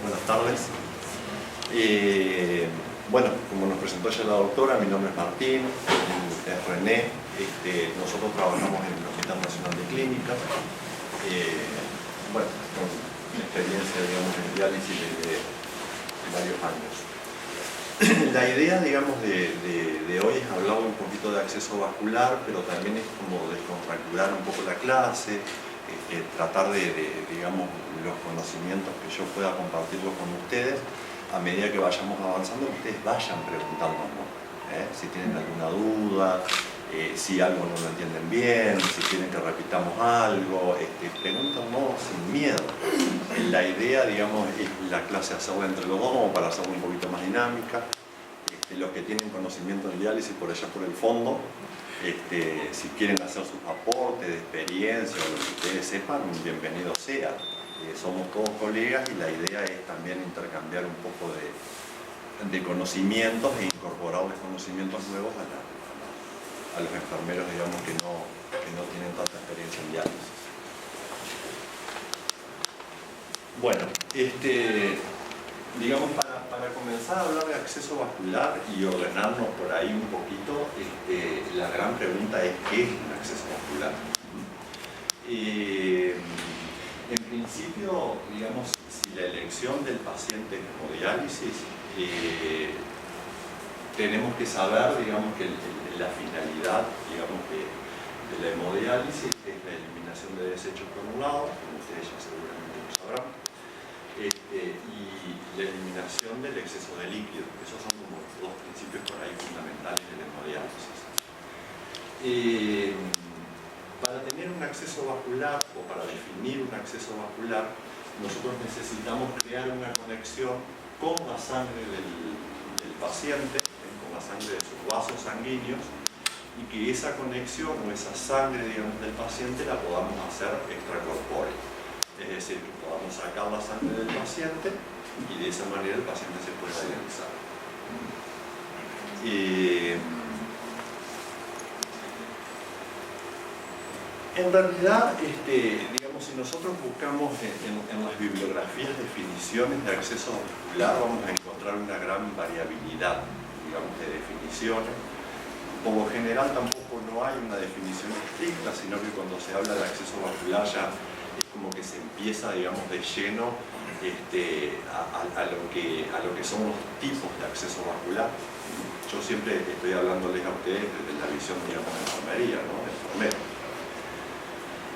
Buenas tardes. Bueno, como nos presentó ya la doctora, mi nombre es Martín, es René. Nosotros trabajamos en el Hospital Nacional de Clínicas. Bueno, con experiencia, digamos, en diálisis de varios años. La idea, digamos, de hoy es hablar un poquito de acceso vascular, pero también es como descontracturar un poco la clase, tratar digamos, los conocimientos que yo pueda compartirlos con ustedes. A medida que vayamos avanzando, ustedes vayan preguntándonos, si tienen alguna duda, si algo no lo entienden bien, si quieren que repitamos algo, pregúntanos sin miedo. La idea, digamos, es la clase hacerla entre los dos, como para hacerla un poquito más dinámica. Los que tienen conocimiento de diálisis por allá por el fondo, si quieren hacer sus aportes de experiencia o lo que ustedes sepan, bienvenido sea. Somos todos colegas y la idea es también intercambiar un poco de conocimientos e incorporarles conocimientos nuevos a los enfermeros, digamos, que no tienen tanta experiencia en diálisis. Bueno, digamos, para comenzar a hablar de acceso vascular y ordenarnos por ahí un poquito, la gran pregunta es ¿qué es un acceso vascular? En principio, digamos, si la elección del paciente es hemodiálisis, tenemos que saber, digamos, que la finalidad, digamos, de la hemodiálisis es la eliminación de desechos granulados, como ustedes ya seguramente lo sabrán, y la eliminación del exceso de líquido. Esos son como dos principios por ahí fundamentales de la hemodiálisis. Para tener un acceso vascular o para definir un acceso vascular, nosotros necesitamos crear una conexión con la sangre del paciente, con la sangre de sus vasos sanguíneos, y que esa conexión o esa sangre, digamos, del paciente la podamos hacer extracorpórea. Es decir, que podamos sacar la sangre del paciente y de esa manera el paciente se pueda dializar. En realidad, digamos, si nosotros buscamos en las bibliografías definiciones de acceso vascular, vamos a encontrar una gran variabilidad, digamos, de definiciones. Por lo general tampoco no hay una definición estricta, sino que cuando se habla de acceso vascular ya es como que se empieza, digamos, de lleno a lo que son los tipos de acceso vascular. Yo siempre estoy hablándoles a ustedes desde la visión, digamos, de enfermería, ¿no? De enfermero.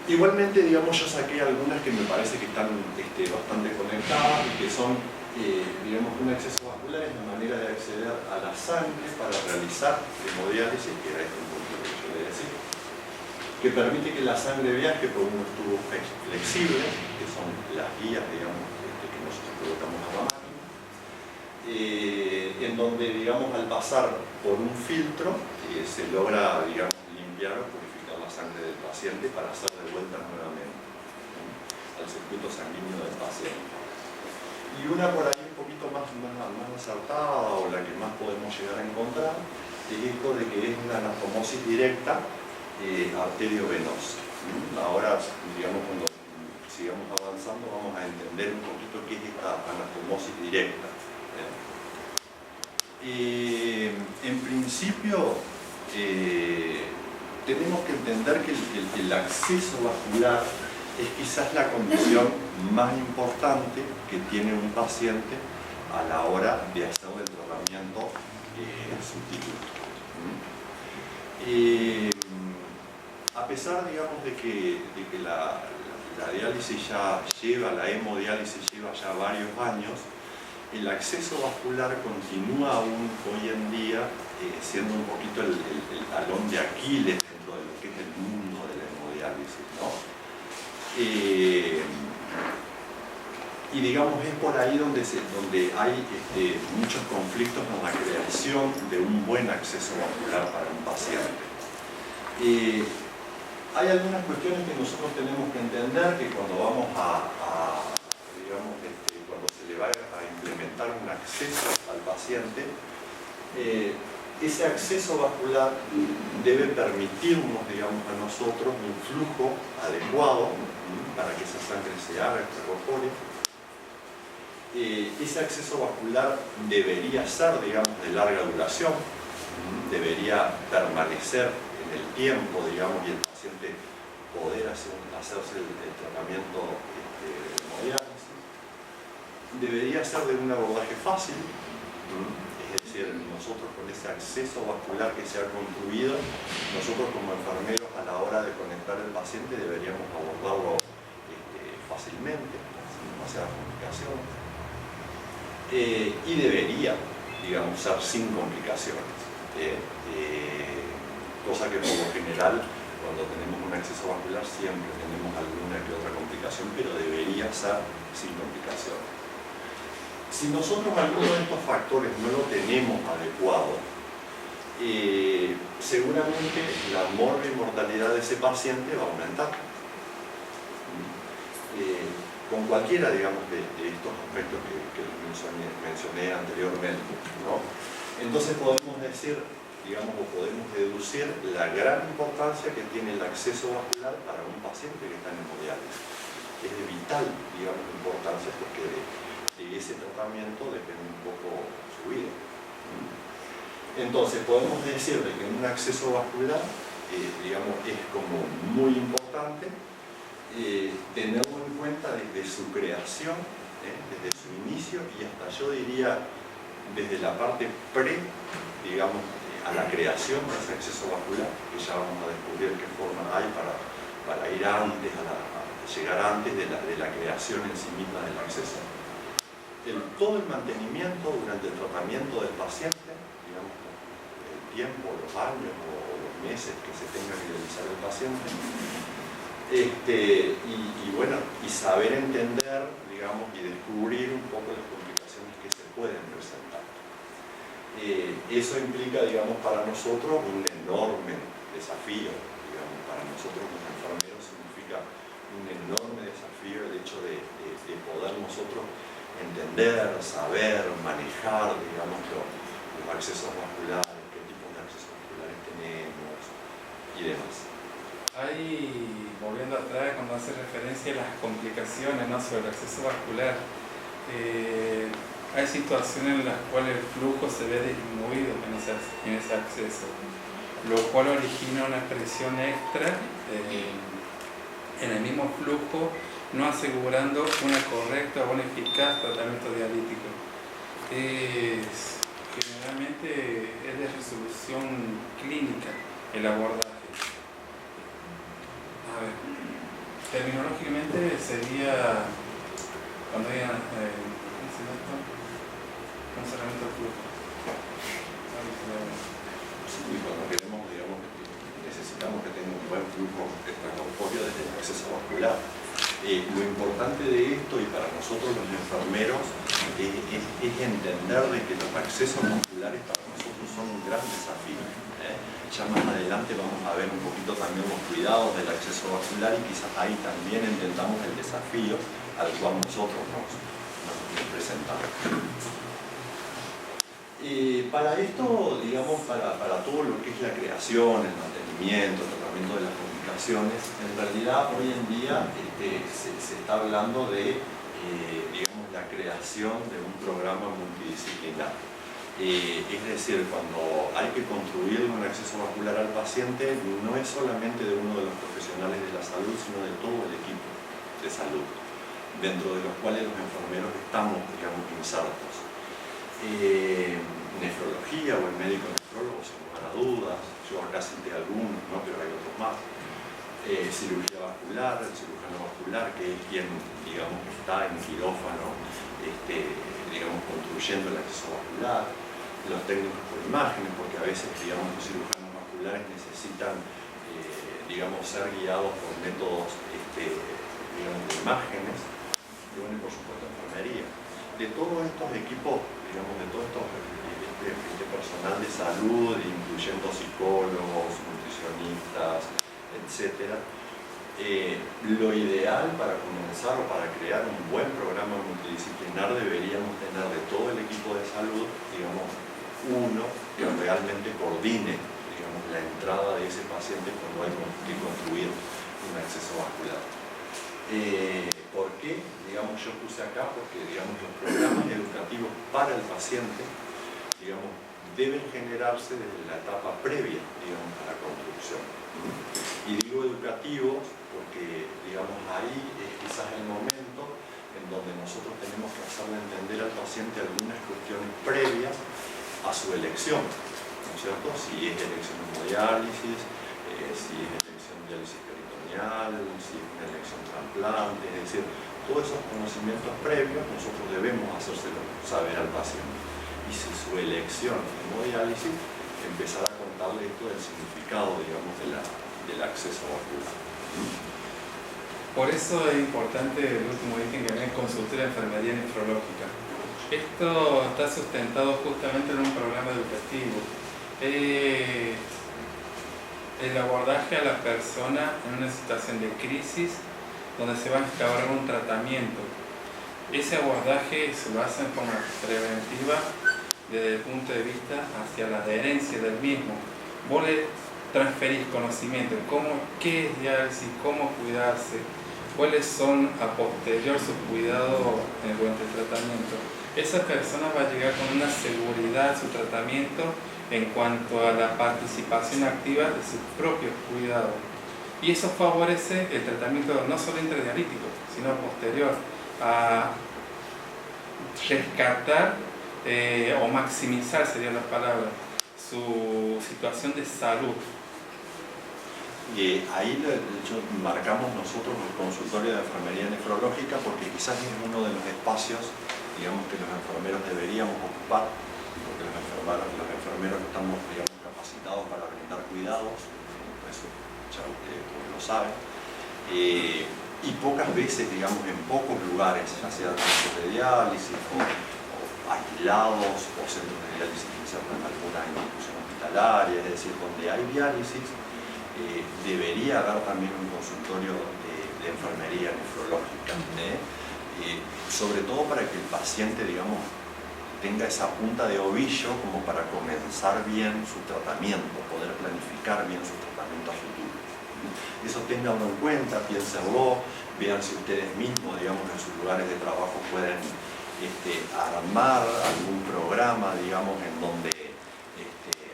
Igualmente, digamos, yo saqué algunas que me parece que están bastante conectadas y que son, digamos, un acceso vascular es la manera de acceder a la sangre para realizar hemodiálisis, que era un punto que yo le decía, que permite que la sangre viaje por unos tubos flexibles, que son las guías, digamos, que nosotros colocamos a la máquina, en donde, digamos, al pasar por un filtro, se logra, digamos, limpiar o purificar la sangre del paciente para hacer de vuelta nuevamente al circuito sanguíneo del paciente. Y una por ahí un poquito más acertada, o la que más podemos llegar a encontrar, es esto de que es una anastomosis directa arteriovenosa. Ahora, digamos, cuando sigamos avanzando vamos a entender un poquito qué es esta anastomosis directa. En principio, tenemos que entender que el acceso vascular es quizás la condición más importante que tiene un paciente a la hora de hacer el tratamiento sustituto. A pesar, digamos, de que la diálisis ya lleva, la hemodiálisis lleva ya varios años, el acceso vascular continúa aún hoy en día siendo un poquito el talón de Aquiles dentro de lo que es el mundo de la hemodiálisis, ¿no? Y digamos, es por ahí donde hay muchos conflictos en la creación de un buen acceso vascular para un paciente. Hay algunas cuestiones que nosotros tenemos que entender, que cuando vamos digamos, cuando se le va a implementar un acceso al paciente, ese acceso vascular debe permitirnos, digamos, a nosotros un flujo adecuado para que esa sangre se haga extracorpórea, Ese acceso vascular debería ser, digamos, de larga duración, debería permanecer en el tiempo, digamos, y el paciente poder hacerse el tratamiento de hemodiálisis. Debería ser de un abordaje fácil, es decir, nosotros con ese acceso vascular que se ha construido, nosotros como enfermeros a la hora de conectar al paciente deberíamos abordarlo fácilmente, sin demasiadas complicaciones. Y debería, digamos, ser sin complicaciones, cosa que por lo general cuando tenemos un acceso vascular siempre tenemos alguna que otra complicación, pero debería ser sin complicaciones. Si nosotros alguno de estos factores no lo tenemos adecuado, seguramente la mortalidad de ese paciente va a aumentar. Con cualquiera, digamos, de estos aspectos que mencioné anteriormente, ¿no? Entonces podemos decir, digamos, o podemos deducir la gran importancia que tiene el acceso vascular para un paciente que está en hemodiálisis. Es de vital, digamos, importancia porque de ese tratamiento depende un poco su vida. Entonces podemos decir de que un acceso vascular, digamos, es como muy importante tenerlo en cuenta desde su creación, desde su inicio y hasta yo diría desde la parte digamos, a la creación de ese acceso vascular, que ya vamos a descubrir qué forma hay para ir antes, llegar antes de la creación en sí misma del acceso. Todo el mantenimiento durante el tratamiento del paciente, digamos, el tiempo, los años o los meses que se tenga que realizar el paciente, y saber entender, digamos, y descubrir un poco las complicaciones que se pueden presentar. Eso implica, digamos, para nosotros un enorme desafío, digamos, para nosotros los enfermeros significa un enorme desafío el hecho de poder nosotros entender, saber, manejar, digamos, los accesos vasculares, qué tipos de accesos vasculares tenemos y demás. Ahí, volviendo atrás, cuando hace referencia a las complicaciones, ¿no?, sobre el acceso vascular, hay situaciones en las cuales el flujo se ve disminuido en ese acceso, lo cual origina una presión extra en el mismo flujo, no asegurando una correcta o un eficaz tratamiento dialítico. Generalmente es de resolución clínica el abordaje. A ver, terminológicamente sería cuando hay cancelamiento del flujo. Y cuando queremos, digamos, necesitamos que tenga un buen flujo extracorpóreo desde el acceso vascular. Lo importante de esto, y para nosotros los enfermeros, es entender de que los accesos vasculares para nosotros son un gran desafío. Ya más adelante vamos a ver un poquito también los cuidados del acceso vascular y quizás ahí también entendamos el desafío al cual nosotros nos presentamos. Para esto, digamos, para todo lo que es la creación, el mantenimiento, el tratamiento de las complicaciones, en realidad hoy en día se está hablando de, digamos, la creación de un programa multidisciplinar. Es decir, cuando hay que construir un acceso vascular al paciente, no es solamente de uno de los profesionales de la salud, sino de todo el equipo de salud, dentro de los cuales los enfermeros estamos, digamos, insertos. Nefrología o el médico nefrólogo, sin lugar a dudas, yo acá cité algunos, ¿no?, pero hay otros más. Cirugía vascular, el cirujano vascular, que es quien, digamos, está en quirófano, digamos, construyendo el acceso vascular. Los técnicos por imágenes, porque a veces, digamos, los cirujanos vasculares necesitan, digamos, ser guiados por métodos, digamos, de imágenes, y bueno, y por supuesto enfermería. De todos estos equipos, digamos, de todo este personal de salud, incluyendo psicólogos, nutricionistas, etc., lo ideal para comenzar o para crear un buen programa multidisciplinar deberíamos tener de todo el equipo de salud, digamos, uno que realmente coordine, digamos, la entrada de ese paciente cuando hay que construir un acceso vascular. ¿Por qué? Digamos, yo puse acá porque, digamos, los programas educativos para el paciente, digamos, deben generarse desde la etapa previa, digamos, a la construcción. Y digo educativos porque, digamos, ahí es quizás el momento en donde nosotros tenemos que hacerle entender al paciente algunas cuestiones previas a su elección, ¿no es cierto? Si es elección de hemodiálisis, si es elección de diálisis peritoneal, si es una elección trasplante, es decir, todos esos conocimientos previos nosotros debemos hacérselo saber al paciente. Y si su elección es hemodiálisis, empezar a contarle esto del significado, digamos, del acceso vascular. Por eso es importante el último ítem que viene, consultoría de enfermería nefrológica. Esto está sustentado justamente en un programa educativo. El abordaje a la persona en una situación de crisis donde se va a instaurar un tratamiento. Ese abordaje se lo hace en forma preventiva desde el punto de vista hacia la adherencia del mismo. Vos le transferís conocimiento, qué es diálisis, cómo cuidarse, cuáles son a posterior sus cuidados durante el tratamiento. Esa persona va a llegar con una seguridad a su tratamiento en cuanto a la participación activa de sus propios cuidados. Y eso favorece el tratamiento no solo intradialítico, sino posterior, a rescatar o maximizar, sería la palabra, su situación de salud. Y ahí marcamos nosotros el consultorio de enfermería nefrológica porque quizás es uno de los espacios, digamos, que los enfermeros deberíamos ocupar, porque los enfermeros estamos, digamos, capacitados para brindar cuidados, eso ya ustedes lo saben, y pocas veces, digamos, en pocos lugares, ya sea centros de diálisis o aislados o centros de diálisis que se en alguna institución hospitalaria, es decir, donde hay diálisis, debería haber también un consultorio de enfermería nefrológica, sobre todo para que el paciente, digamos, tenga esa punta de ovillo como para comenzar bien su tratamiento, poder planificar bien su tratamiento a futuro. Eso ténganlo en cuenta, piénsenlo, vean si ustedes mismos, digamos, en sus lugares de trabajo pueden armar algún programa, digamos, en donde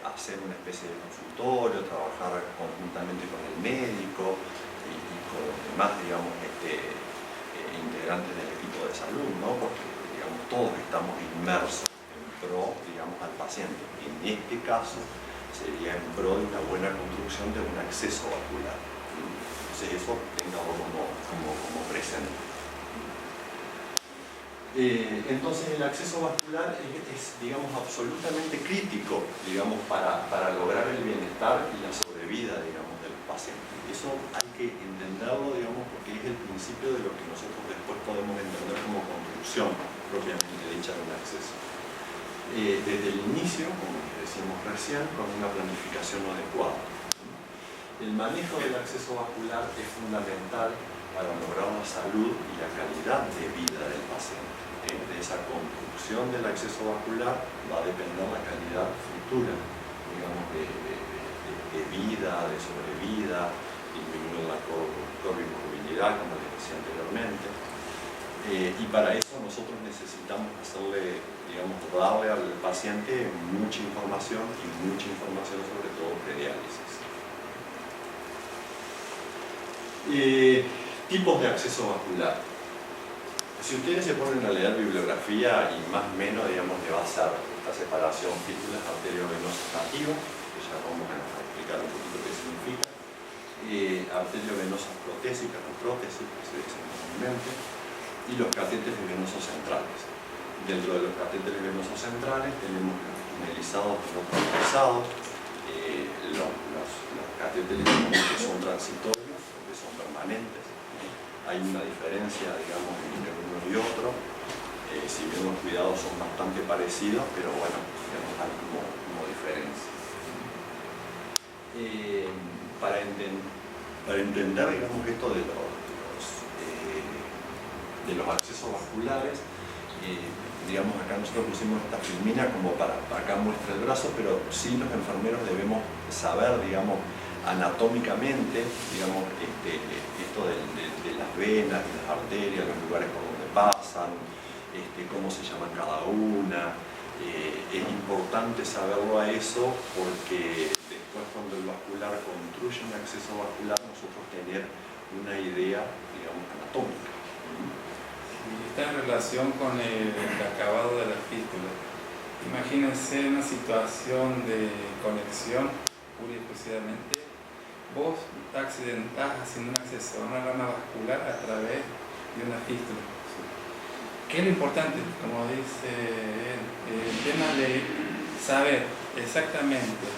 hacer una especie de consultorio, trabajar conjuntamente con el médico y con los demás, digamos, integrantes del equipo de salud, ¿no? Porque, digamos, todos estamos inmersos en pro, digamos, al paciente. En este caso sería en pro de una buena construcción de un acceso vascular. Entonces eso tengámoslo como presente. Entonces el acceso vascular es, digamos, absolutamente crítico, digamos, para lograr el bienestar y la sobrevida, digamos, del paciente. Eso hay que entenderlo, digamos, porque es el principio de lo que nosotros después podemos entender como construcción propiamente dicha de un acceso. Desde el inicio, como decíamos recién, con una planificación adecuada. El manejo del acceso vascular es fundamental para lograr la salud y la calidad de vida del paciente. De esa construcción del acceso vascular va a depender la calidad futura, digamos, de vida, de sobrevida, disminuir la comorbilidad, como les decía anteriormente. Y para eso nosotros necesitamos hacerle, digamos, darle al paciente mucha información y mucha información sobre todo prediálisis. Tipos de acceso vascular. Si ustedes se ponen a leer bibliografía y más o menos, digamos, le va a hacer esta separación fístulas arteriovenosas nativas, que ya vamos a explicar un poquito qué significa, arteriovenosas protésicas o prótesis, que se dicen comúnmente, y los catéteres venosos centrales. Dentro de los catéteres venosos centrales tenemos los tunelizados y no tunelizados, los catéteres que son transitorios o que son permanentes. Hay una diferencia, digamos, entre uno y otro, si bien los cuidados son bastante parecidos, pero bueno, digamos, hay como diferencia. Para entender, digamos, esto de los accesos vasculares, digamos, acá nosotros pusimos esta filmina como para acá muestra el brazo, pero sí los enfermeros debemos saber, digamos, anatómicamente, digamos, esto de las venas y las arterias, los lugares por donde pasan, cómo se llaman cada una. Es importante saberlo a eso porque después cuando el vascular construye un acceso vascular, nosotros tener una idea, digamos, anatómica. Y está en relación con el acabado de la fístula. Imagínense una situación de conexión, pura y exclusivamente. Vos accidentás haciendo un acceso a una rama vascular a través de una fístula. ¿Qué es lo importante? Como dice él, el tema de saber exactamente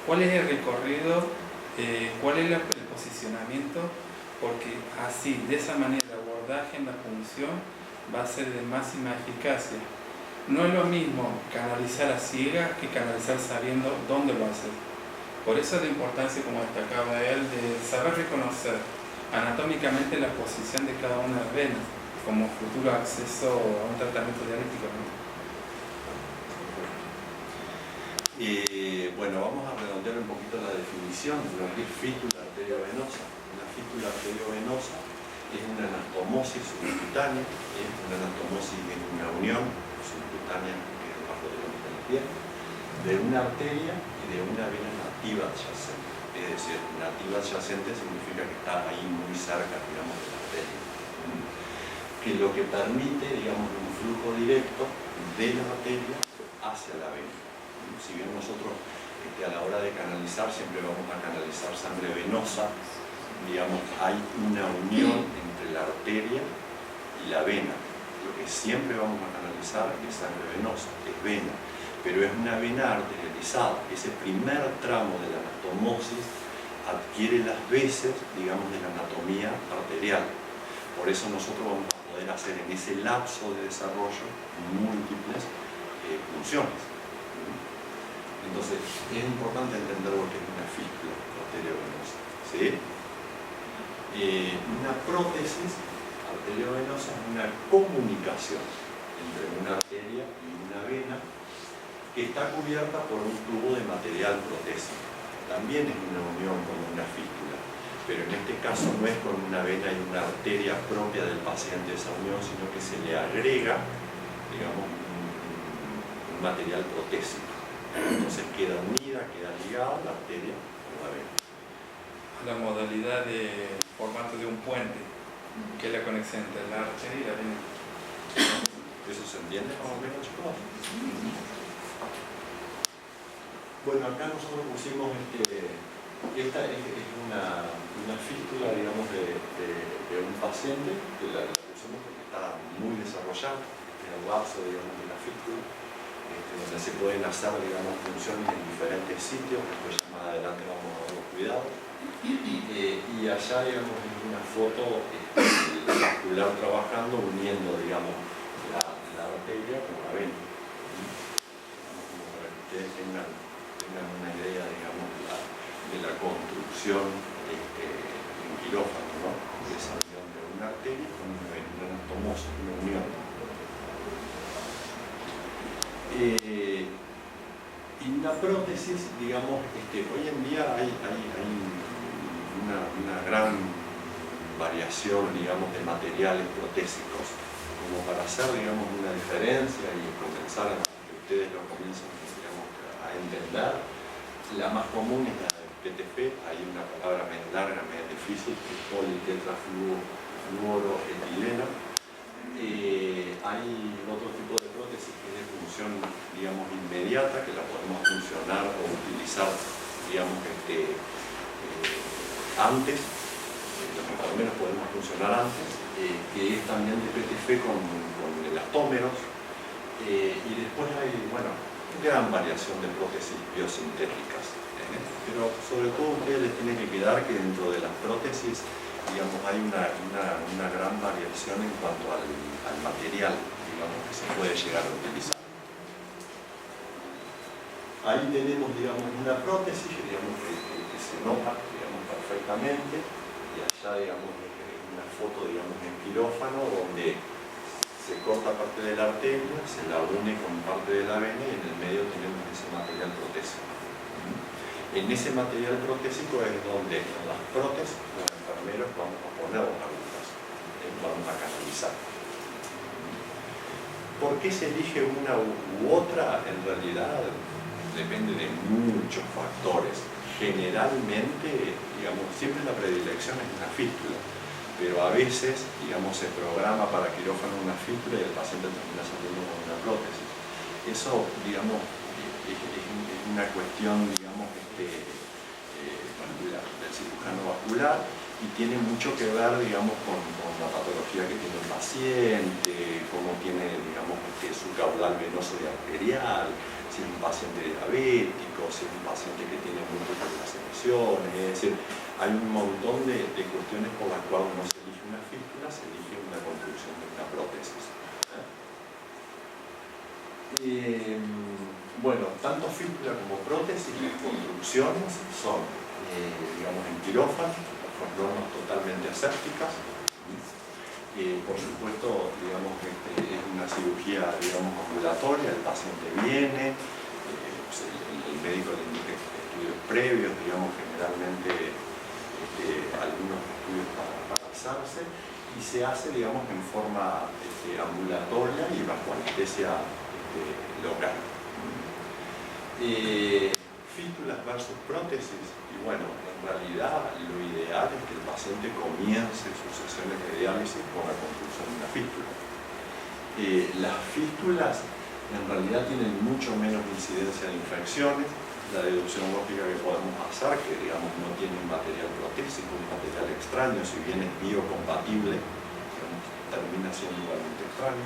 cuál es el recorrido, cuál es el posicionamiento, porque así, de esa manera, el abordaje en la punción va a ser de máxima eficacia. No es lo mismo canalizar a ciegas que canalizar sabiendo dónde lo hacer. Por eso la importancia, como destacaba él, de saber reconocer anatómicamente la posición de cada una de las venas como futuro acceso a un tratamiento dialítico, ¿no? Bueno, vamos a redondear un poquito la definición de lo que es fístula arteriovenosa. Una fístula arteriovenosa es una anastomosis subcutánea, es una anastomosis en una unión subcutánea, que es debajo de la piel, de una arteria y de una vena nativa adyacente. Es decir, nativa adyacente significa que está ahí muy cerca, digamos, de la arteria. Que lo que permite, digamos, un flujo directo de la arteria hacia la vena. Si bien nosotros a la hora de canalizar siempre vamos a canalizar sangre venosa, digamos, hay una unión entre la arteria y la vena. Lo que siempre vamos a canalizar es sangre venosa, es vena, pero es una vena arterializada. Ese primer tramo de la anastomosis adquiere las veces, digamos, de la anatomía arterial. Por eso nosotros vamos a poder hacer en ese lapso de desarrollo múltiples funciones. Entonces, es importante entender lo que es una fístula arteriovenosa. ¿Sí? Una prótesis arteriovenosa es una comunicación entre una arteria y una vena que está cubierta por un tubo de material protésico. También es una unión con una fístula, pero en este caso no es con una vena y una arteria propia del paciente esa unión, sino que se le agrega, digamos, un material protésico. Entonces queda unida, queda ligada la arteria con la vena. La modalidad de formato de un puente, que es la conexión entre la arteria y la vena. ¿Eso se entiende más o menos, chicos? Bueno, acá nosotros pusimos esta es una fístula, digamos, de un paciente, que la pusimos porque está muy desarrollada, en el lapso, digamos, de la fístula, donde se pueden hacer, digamos, funciones en diferentes sitios. Después ya más adelante vamos a ver los cuidados. Y allá, digamos, es una foto vascular trabajando, uniendo, digamos, la arteria con la vena. Como para que ustedes tengan una idea, digamos, de la construcción en quirófano, ¿no? De esa unión de una arteria con una vena, una anastomosis, una unión. Y una prótesis, digamos, hoy en día hay una gran variación, digamos, de materiales protésicos, como para hacer, digamos, una diferencia y comenzar a que ustedes lo comiencen, digamos, a entender. La más común es la del PTP, hay una palabra medio larga, medio difícil, que es politetrafluoroetileno. Hay otro tipo de prótesis que es de función, digamos, inmediata, que la podemos funcionar o utilizar, digamos, antes, lo que por lo menos podemos funcionar antes, que es también de PTF con elastómeros, y después hay, bueno, gran variación de prótesis biosintéticas, pero sobre todo a ustedes les tiene que quedar que dentro de las prótesis, digamos, hay una gran variación en cuanto al material, digamos, que se puede llegar a utilizar. Ahí tenemos, digamos, una prótesis, digamos, que se nota, digamos, perfectamente, y allá, digamos, una foto, digamos, en quirófano, donde se corta parte de la arteria, se la une con parte de la vena y en el medio tenemos ese material protésico. En ese material protésico es donde en las prótesis los enfermeros vamos a poner las agujas, vamos a canalizar. ¿Por qué se elige una u otra? En realidad depende de muchos factores. Generalmente, digamos, siempre la predilección es una fístula, pero a veces, digamos, se programa para quirófano una fístula y el paciente termina saliendo con una prótesis. Eso, digamos, es una cuestión, digamos, del cirujano vascular, y tiene mucho que ver, digamos, con la patología que tiene el paciente, cómo tiene, digamos, su caudal venoso y arterial, si es un paciente diabético, si es un paciente que tiene múltiples emociones. Es decir, hay un montón de cuestiones por las cuales no se elige una fístula, se elige una construcción de una prótesis. Bueno, tanto fístula como prótesis, las construcciones son, digamos, en quirófano, con normas totalmente asépticas. Por supuesto, digamos, es una cirugía, digamos, ambulatoria, el paciente viene, el médico le indica estudios previos, digamos, generalmente algunos estudios para alzarse, y se hace, digamos, en forma ambulatoria y bajo anestesia local. Fístulas versus prótesis, y bueno, en realidad lo ideal es que el paciente comience sus sesiones de diálisis con la construcción de una fístula. Las fístulas en realidad tienen mucho menos incidencia de infecciones. La deducción lógica que podemos hacer, que digamos no tiene un material protésico, un material extraño, si bien es biocompatible, digamos, termina siendo igualmente extraño.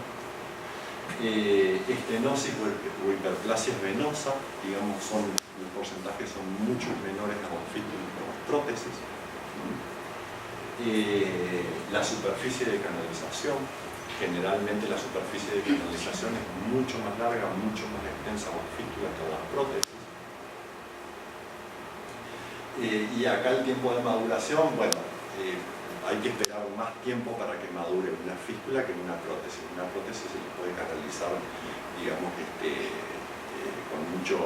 Estenosis o hiperplasia venosa, digamos, los porcentajes son mucho menores a las fístulas que a las prótesis. La superficie de canalización, generalmente la superficie de canalización es mucho más larga, mucho más extensa a las fístulas que a las prótesis. Y acá el tiempo de maduración, bueno, hay que esperar más tiempo para que madure una fístula que una prótesis. Una prótesis se le puede canalizar, digamos, con mucho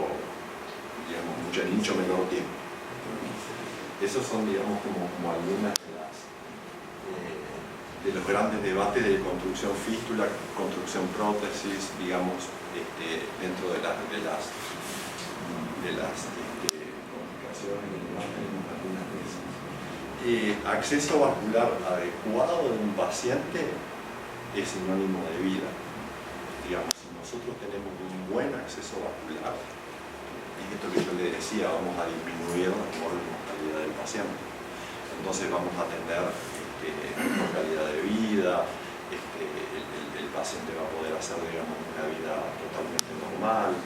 menor tiempo. Esos son, digamos, como algunas de los grandes debates de construcción fístula, construcción prótesis, digamos, dentro de las comunicaciones y demás, tenemos algunas de esas. Acceso vascular adecuado de un paciente es sinónimo de vida. Digamos, si nosotros tenemos un buen acceso vascular, es esto que yo le decía, vamos a disminuir la mortalidad del paciente. Entonces vamos a tener mejor calidad de vida, el paciente va a poder hacer, digamos, una vida totalmente normal.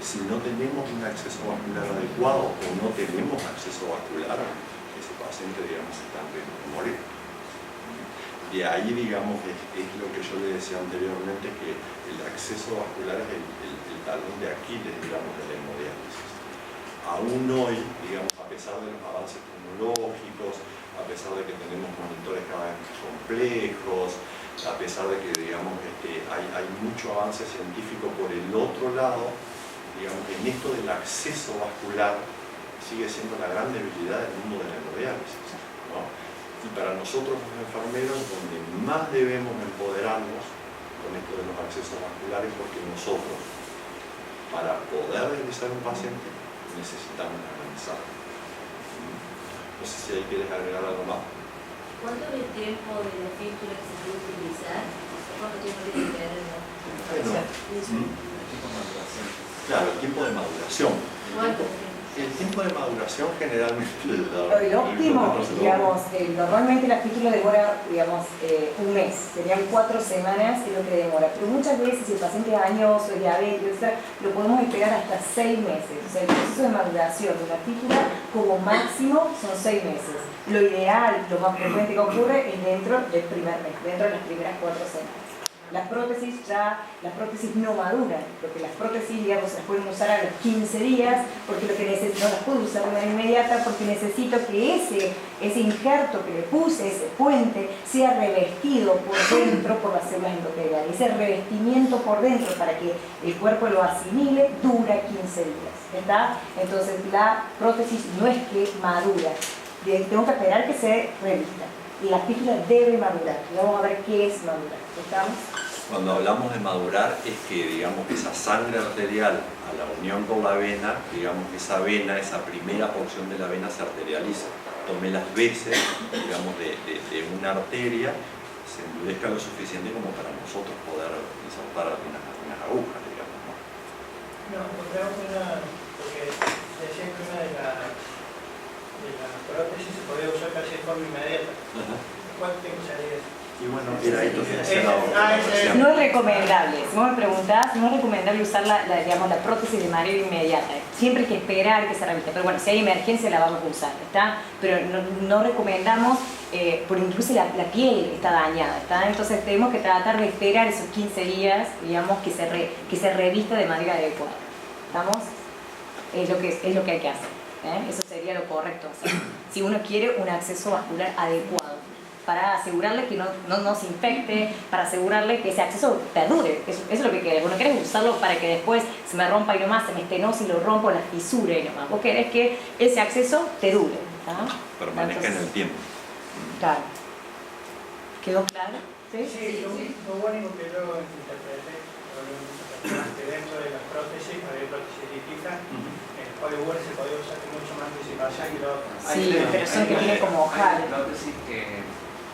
Si no tenemos un acceso vascular adecuado o no tenemos acceso vascular, ese paciente, digamos, está en riesgo de morir. De ahí, digamos, es lo que yo le decía anteriormente, que el acceso vascular es el talón de Aquiles, digamos, de la hemodiálisis. Aún hoy, digamos, a pesar de los avances tecnológicos, a pesar de que tenemos monitores cada vez más complejos, a pesar de que, digamos, hay mucho avance científico por el otro lado, digamos, en esto del acceso vascular sigue siendo la gran debilidad del mundo de la hemodiálisis, ¿no? Y para nosotros los enfermeros, donde más debemos empoderarnos con esto de los accesos vasculares, porque nosotros, para poder realizar un paciente, necesitamos analizar. No sé si ahí quieres agregar algo más. ¿Cuánto es el tiempo de la fístula que se puede utilizar? ¿Cuánto tiempo tiene que tener Claro, el tiempo de maduración. El tiempo de maduración generalmente... El óptimo, digamos, normalmente la fístula demora, digamos, un mes, serían 4 semanas es lo que demora, pero muchas veces si el paciente es añoso, es diabético, etc., lo podemos esperar hasta 6 meses. O sea, el proceso de maduración de una fístula como máximo son 6 meses. Lo ideal, lo más frecuente que ocurre es dentro del primer mes, dentro de las primeras 4 semanas. Las prótesis no maduran, porque las prótesis, digamos, las pueden usar a los 15 días, porque lo que no las puedo usar de manera inmediata, porque necesito que ese injerto que le puse, ese puente, sea revestido por dentro por las células endoteliales. Ese revestimiento por dentro para que el cuerpo lo asimile dura 15 días, ¿está? Entonces la prótesis no es que madura, tengo que esperar que se revista. La fístula debe madurar, y vamos a ver qué es madurar. ¿Estamos? Cuando hablamos de madurar es que, digamos, esa sangre arterial a la unión con la vena, digamos que esa vena, esa primera porción de la vena se arterializa. Tome las veces, digamos, de una arteria, se endurezca lo suficiente como para nosotros poder insertar unas agujas, digamos, ¿no? No, encontramos porque decían que una de las prótesis se podía usar casi de forma inmediata. ¿Cuánto tiempo sería eso? Y bueno, mira, entonces no es recomendable, si vos me preguntás, no es recomendable usar digamos, la prótesis de manera inmediata. Siempre hay que esperar que se revista, pero bueno, si hay emergencia la vamos a usar, ¿está? Pero no recomendamos, porque incluso la piel está dañada, ¿está? Entonces tenemos que tratar de esperar esos 15 días, digamos, que se revista de manera adecuada. ¿Estamos? Es lo que hay que hacer, ¿eh? Eso sería lo correcto hacer. Si uno quiere un acceso vascular adecuado, para asegurarle que no se infecte, para asegurarle que ese acceso perdure. Eso es lo que querés. Vos no querés usarlo para que después se me rompa y nomás, se me estenose y lo rompo, la fisura y nomás. Vos querés que ese acceso te dure, ¿tá? Permanezca en el tiempo. Claro. ¿Quedó claro? Sí, lo único que yo interpreté, que dentro de las prótesis, había prótesis litistas, el polyware se podía usar con mucho más anticipación que lo otro. Sí, pero son que tienen como ojal. Hay prótesis que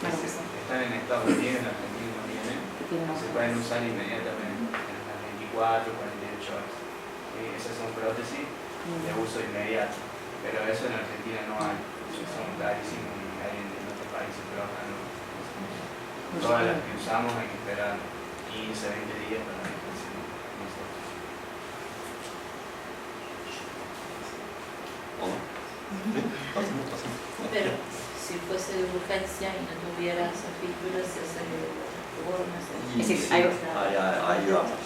están en Estados Unidos, en Argentina no vienen, se pueden usar inmediatamente, en las 24, 48 horas. Esas son prótesis de uso inmediato, pero eso en Argentina no hay, son carísimos y hay en otros países, pero acá no. Todas las que usamos hay que esperar 15, 20 días para que funcionen. Pero si fuese de urgencia y no tuviera esas fístulas, se hace ahí vamos.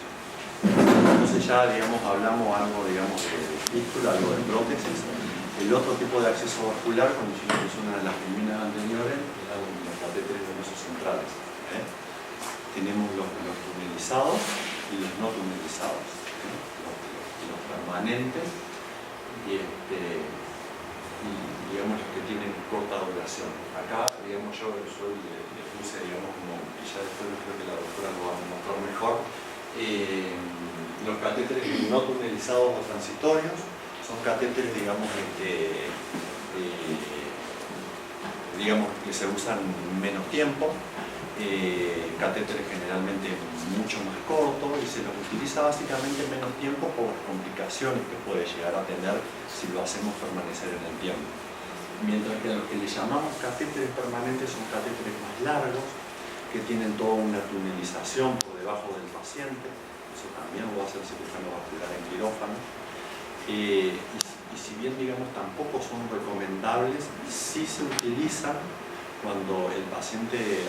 Entonces ya, digamos, hablamos algo, digamos, de fístula, algo de prótesis. El otro tipo de acceso vascular, como dijimos en una de las primeras anteriores, era los catéteres venosos centrales. Tenemos los tunelizados y los no tunelizados, los permanentes y digamos los que tienen corta duración. Acá, digamos, yo le puse, digamos, como, y ya después creo que la doctora lo va a mostrar mejor, los catéteres no tunelizados o transitorios son catéteres, digamos, digamos que se usan menos tiempo, catéteres generalmente mucho más cortos y se los utiliza básicamente menos tiempo por las complicaciones que puede llegar a tener si lo hacemos permanecer en el tiempo. Mientras que a los que le llamamos catéteres permanentes son catéteres más largos, que tienen toda una tunelización por debajo del paciente, eso también lo hace el cirujano vascular en quirófano, y si bien, digamos, tampoco son recomendables, sí se utilizan cuando al paciente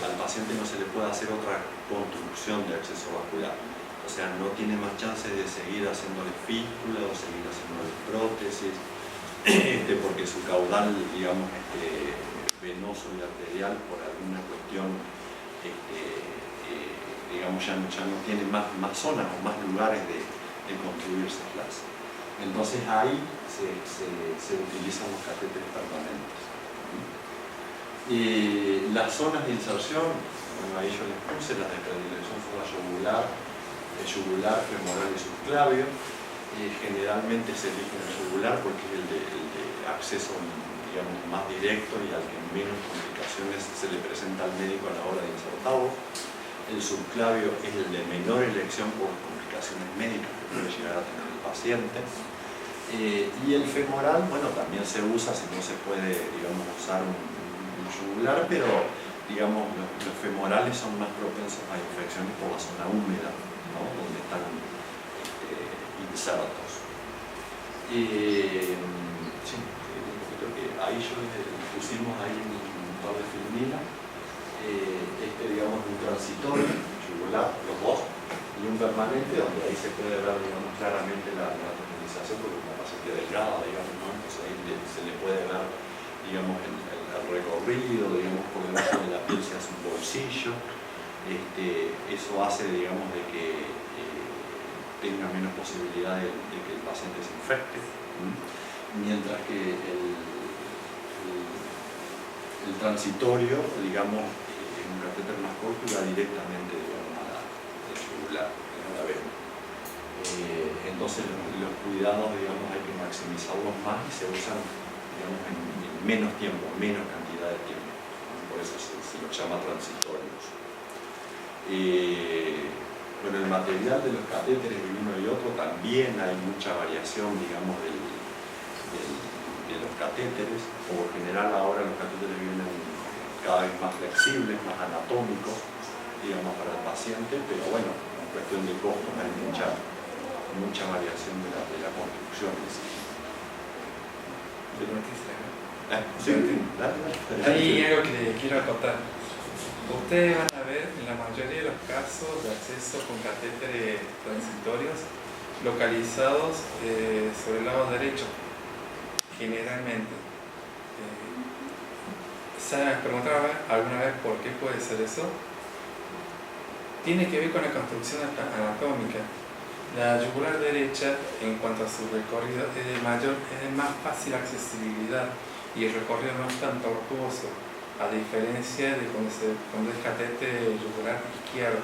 no se le puede hacer otra construcción de acceso vascular. O sea, no tiene más chance de seguir haciéndole fístula o seguir haciéndole prótesis, porque su caudal, digamos, venoso y arterial, por alguna cuestión, digamos, ya no tiene más zonas o más lugares de construírselas. Entonces ahí se utilizan los catéteres permanentes. Las zonas de inserción, bueno, ahí yo les puse las de predilección son la yugular, femoral y subclavio. Generalmente se elige el yugular porque es el de acceso, digamos, más directo y al que menos complicaciones se le presenta al médico a la hora de insertarlo. El subclavio es el de menor elección por complicaciones médicas que puede llegar a tener el paciente. Y el femoral, bueno, también se usa si no se puede, digamos, usar un yugular, pero, digamos, los femorales son más propensos a infecciones por la zona húmeda, ¿no? Donde están insertos. Sí, un poquito que ahí pusimos ahí un par de filminas. digamos, un transitorio, yugular, los dos, y un permanente, donde ahí se puede ver, digamos, claramente la tonalización, porque es una paciente delgada, digamos, ¿no? Entonces ahí se le puede ver, digamos, el recorrido, digamos, por debajo de la piel se hace un bolsillo. Eso hace, digamos, de que tenga menos posibilidad de que el paciente se infecte, mientras que el transitorio, digamos, en un catéter más corto va directamente, digamos, a la yugular, a la vena. Entonces los cuidados, digamos, hay que maximizarlos más y se usan, digamos, en menos tiempo, menos cantidad de tiempo. Por eso se los llama transitorios. Bueno, el material de los catéteres de uno y otro también hay mucha variación, digamos, de los catéteres. Por general ahora los catéteres vienen cada vez más flexibles, más anatómicos, digamos, para el paciente, pero bueno, en cuestión de costos hay mucha variación de la construcción en sí. Sí, hay algo que quiero acotar. Ustedes van a ver en la mayoría de los casos de acceso con catéteres transitorios localizados sobre el lado derecho, generalmente. ¿Se han preguntado alguna vez por qué puede ser eso? Tiene que ver con la construcción anatómica. La yugular derecha, en cuanto a su recorrido, es de más fácil accesibilidad y el recorrido no es tan tortuoso, a diferencia de cuando es catéter yugular izquierdo.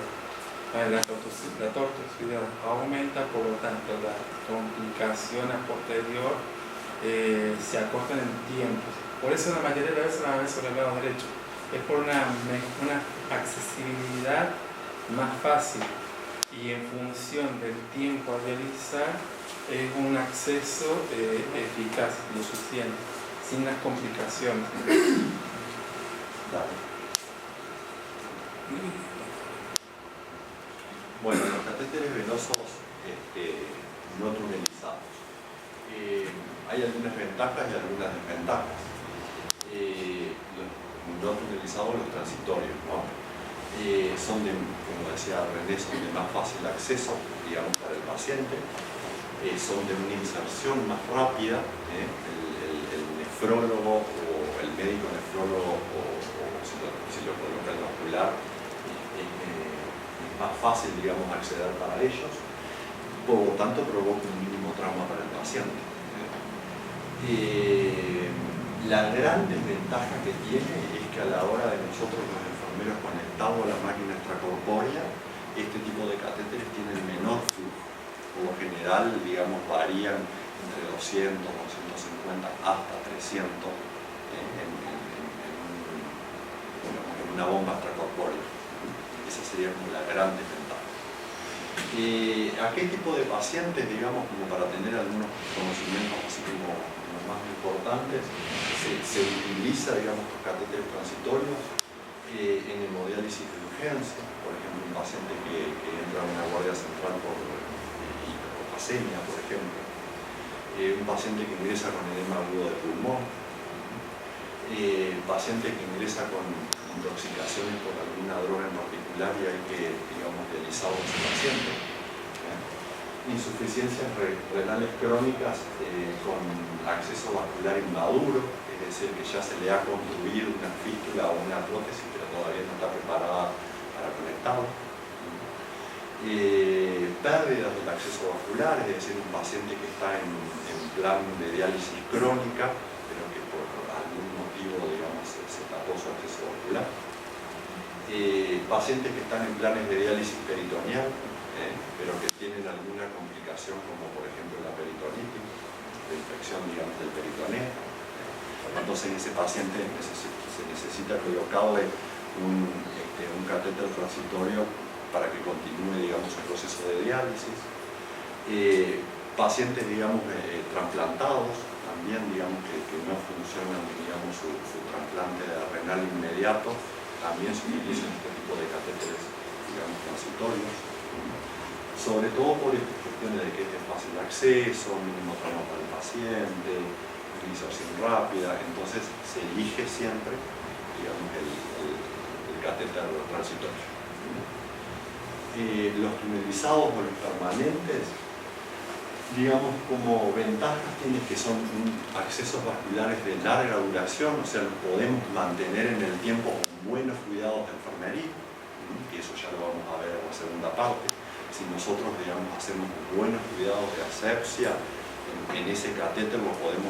La tortuosidad aumenta, por lo tanto la complicación a posterior se acorta en el tiempo. Por eso la mayoría de las veces la ven sobre el lado derecho. Es por una accesibilidad más fácil y en función del tiempo a realizar es un acceso eficaz y eficiente, sin las complicaciones. Bueno, los catéteres venosos no tunelizados. Hay algunas ventajas y algunas desventajas. Los no tunelizados, los transitorios, ¿no? Son de, como decía René, son de más fácil acceso, digamos, para el paciente. Son de una inserción más rápida. El nefrólogo o el médico nefrólogo o si lo coloca el vascular, es más fácil, digamos, acceder para ellos. Por lo tanto, provoca un mínimo trauma para el paciente. La gran desventaja que tiene es que a la hora de nosotros los enfermeros conectamos a la máquina extracorpórea, este tipo de catéteres tienen menor flujo. Por lo general, digamos, varían entre 200, 250 hasta 300 en una bomba extracorpórea. Esa sería como la gran desventaja. ¿A qué tipo de pacientes, digamos, como para tener algunos conocimientos así como más importantes, se utiliza, digamos, los catéteres transitorios en hemodiálisis de urgencia? Por ejemplo, un paciente que entra a una guardia central por hiperocapemia, por ejemplo, un paciente que ingresa con edema agudo de pulmón, paciente que ingresa con intoxicaciones por alguna droga en particular y hay que, digamos, dializar a ese paciente. Insuficiencias renales crónicas con acceso vascular inmaduro, es decir, que ya se le ha construido una fístula o una prótesis, pero todavía no está preparada para conectarlo. Pérdidas del acceso vascular, es decir, un paciente que está en plan de diálisis crónica, pero que por algún motivo, digamos, se tapó su acceso vascular. Pacientes que están en planes de diálisis peritoneal, pero que tienen alguna complicación como por ejemplo la peritonitis, la infección, digamos, del peritoneo. Entonces en ese paciente se necesita colocarle un catéter transitorio para que continúe, digamos, su proceso de diálisis. Pacientes, digamos, trasplantados también, digamos, que no funcionan, digamos, su trasplante renal inmediato, también se utilizan este tipo de catéteres, digamos, transitorios. Sobre todo por cuestiones de que es de fácil acceso, mínimo trauma para el paciente, utilización rápida, entonces se elige siempre, digamos, el catéter transitorio. Los tunelizados o los permanentes, digamos, como ventajas tienen que son accesos vasculares de larga duración, o sea, los podemos mantener en el tiempo con buenos cuidados de enfermería, y eso ya lo vamos a ver en la segunda parte. Si nosotros, digamos, hacemos buenos cuidados de asepsia, en ese catéter lo podemos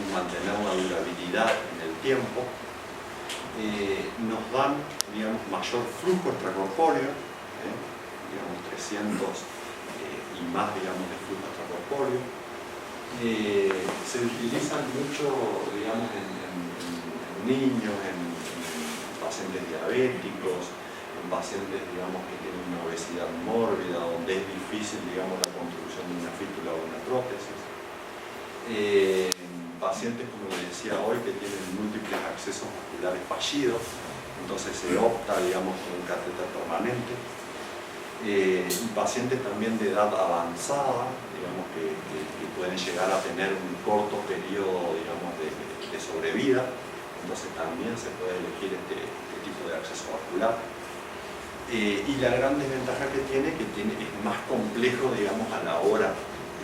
mantener una durabilidad en el tiempo. Nos dan, digamos, mayor flujo extracorpóreo, digamos 300 y más, digamos, de flujo extracorpóreo. Se utilizan mucho, digamos, en niños, en pacientes diabéticos, en pacientes, digamos, que tienen una obesidad mórbida, donde es difícil, digamos, la construcción de una fístula o una prótesis. Pacientes, como les decía hoy, que tienen múltiples accesos vasculares fallidos, entonces se opta, digamos, por un catéter permanente. Pacientes también de edad avanzada, digamos, que pueden llegar a tener un corto periodo, digamos, de sobrevida, entonces también se puede elegir este tipo de acceso vascular. Y la gran desventaja que tiene es más complejo, digamos, a la hora,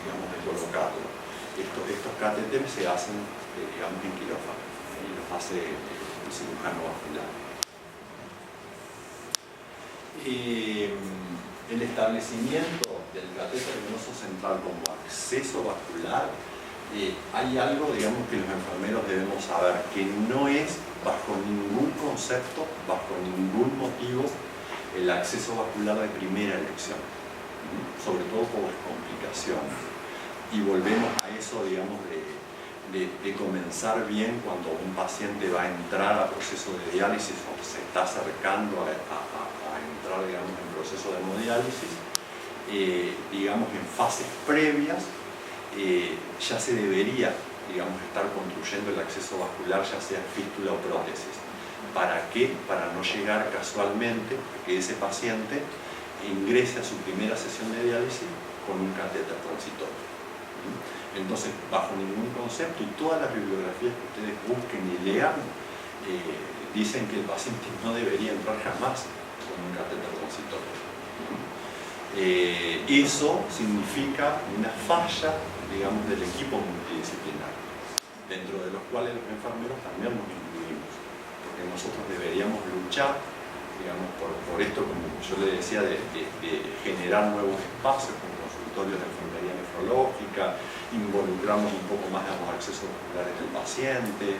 digamos, de colocarlo. Estos catéteres se hacen, digamos, en quirófano, y los hace el cirujano vascular. El establecimiento del catéter venoso central como acceso vascular, hay algo, digamos, que los enfermeros debemos saber, que no es bajo ningún concepto, bajo ningún motivo, el acceso vascular de primera elección, sobre todo por las complicaciones. Y volvemos a eso, digamos, de comenzar bien cuando un paciente va a entrar a proceso de diálisis o se está acercando a entrar, digamos, en proceso de hemodiálisis, digamos, en fases previas, ya se debería, digamos, estar construyendo el acceso vascular, ya sea fístula o prótesis. ¿Para qué? Para no llegar casualmente a que ese paciente ingrese a su primera sesión de diálisis con un catéter transitorio. Entonces, bajo ningún concepto, y todas las bibliografías que ustedes busquen y lean, dicen que el paciente no debería entrar jamás con un catéter transitorio. Eso significa una falla, digamos, del equipo multidisciplinario, dentro de los cuales los enfermeros también nos incluimos, porque nosotros deberíamos luchar, digamos, por esto, como yo le decía, de generar nuevos espacios con consultorios de enfermería nefrológica, involucramos un poco más en los accesos vasculares del paciente.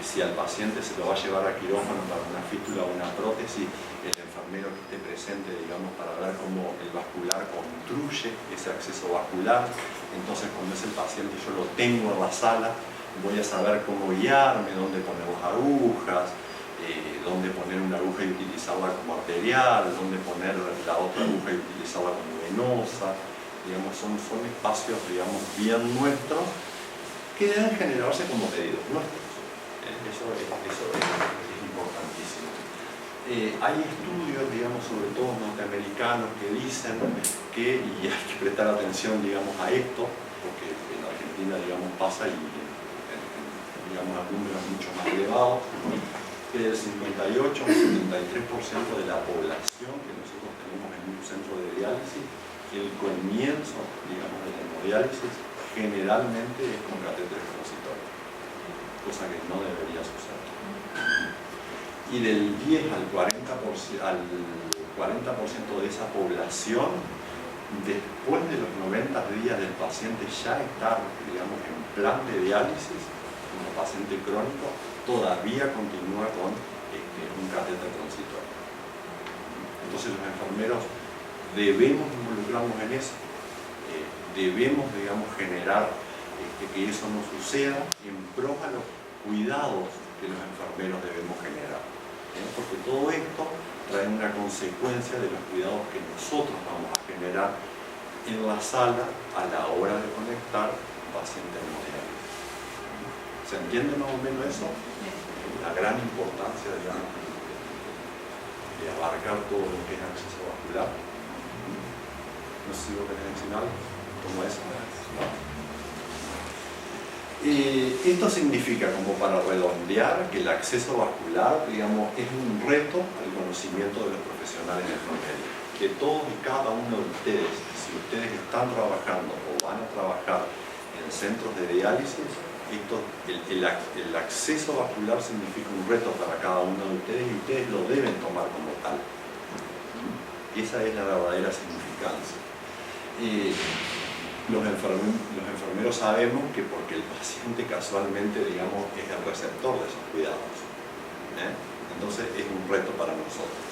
Si al paciente se lo va a llevar a quirófano para una fístula o una prótesis, el enfermero que esté presente, digamos, para ver cómo el vascular construye ese acceso vascular. Entonces, cuando es el paciente, yo lo tengo en la sala, voy a saber cómo guiarme, dónde poner las agujas, dónde poner una aguja y utilizarla como arterial, dónde poner la otra aguja y utilizarla como venosa. Digamos, son espacios, digamos, bien nuestros, que deben generarse como pedidos nuestros. Eso es importantísimo. Hay estudios, digamos, sobre todo norteamericanos, que dicen que, y hay que prestar atención, digamos, a esto, porque en Argentina, digamos, pasa y digamos, a números mucho más elevados, que el 58 o 73% de la población que nosotros tenemos en un centro de diálisis, el comienzo, digamos, de la hemodiálisis generalmente es con catéteres transitorios, cosa que no debería suceder. Y del 10 al 40% de esa población, después de los 90 días del paciente ya está, digamos, en plan de diálisis, como paciente crónico, todavía continúa con un catéter transitorio. Entonces los enfermeros debemos involucrarnos en eso, debemos, digamos, generar que eso no suceda en pro a los cuidados que los enfermeros debemos generar, porque todo esto trae una consecuencia de los cuidados que nosotros vamos a generar en la sala a la hora de conectar un paciente hemodiálisis. ¿Se entiende más o menos eso? La gran importancia, digamos, de abarcar todo lo que es acceso vascular. No sé si vos querés decir algo como eso. Esto significa, como para redondear, que el acceso vascular, digamos, es un reto al conocimiento de los profesionales de enfermería. Que todos y cada uno de ustedes, si ustedes están trabajando o van a trabajar en centros de diálisis, el acceso vascular significa un reto para cada uno de ustedes y ustedes lo deben tomar como tal. Esa es la verdadera significancia. Los enfermeros sabemos que porque el paciente casualmente, digamos, es el receptor de esos cuidados. Entonces es un reto para nosotros.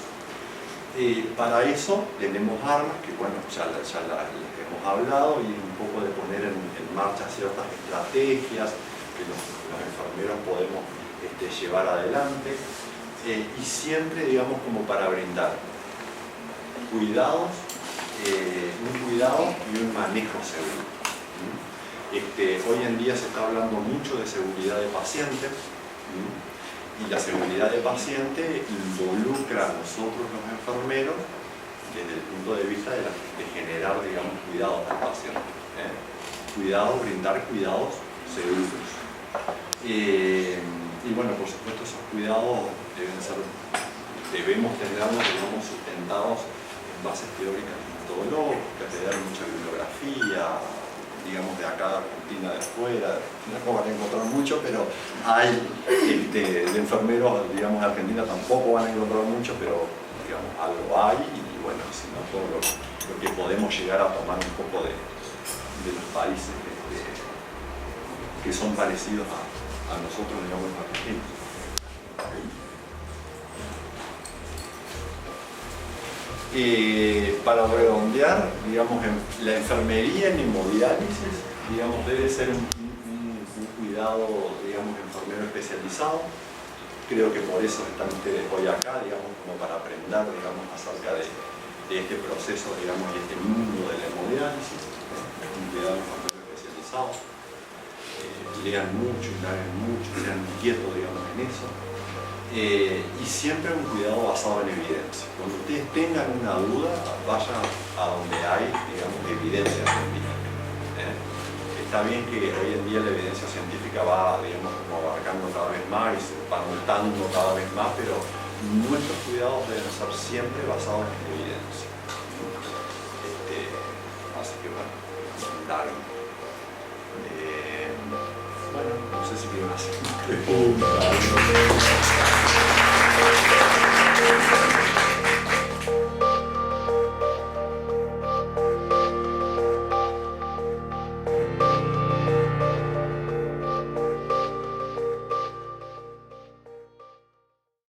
Para eso tenemos armas que, bueno, ya las hemos hablado, y un poco de poner en marcha ciertas estrategias que los enfermeros podemos llevar adelante, y siempre, digamos, como para brindar cuidados, un cuidado y un manejo seguro. Hoy en día se está hablando mucho de seguridad de paciente, y la seguridad de paciente involucra a nosotros los enfermeros desde el punto de vista de generar, digamos, cuidados al paciente. Brindar cuidados seguros. Y bueno, por supuesto, esos cuidados debemos tenerlos, digamos, sustentados en bases teóricas y metodológicas, de dar mucha bibliografía, digamos, de acá, de Argentina, de afuera. No van a encontrar mucho, pero hay de enfermeros, digamos, de Argentina tampoco van a encontrar mucho, pero, digamos, algo hay, y bueno, si no, todo lo que podemos llegar a tomar un poco de los países que son parecidos a nosotros, digamos, en Argentina. Para redondear, digamos, la enfermería en hemodiálisis, digamos, debe ser un cuidado, digamos, enfermero especializado. Creo que por eso están ustedes hoy acá, digamos, como para aprender, digamos, acerca de este proceso, digamos, y este mundo de la hemodiálisis. Un cuidado enfermero especializado. Lean mucho, indaguen mucho, sean inquietos, digamos, en eso. Y siempre un cuidado basado en evidencia. Cuando ustedes tengan una duda, vayan a donde hay, digamos, evidencia científica. Está bien que hoy en día la evidencia científica va, digamos, como abarcando cada vez más y se va mutando cada vez más, pero nuestros cuidados deben ser siempre basados en evidencia. Así que bueno, indaguen. Bueno, no sé si quieren hacer preguntas.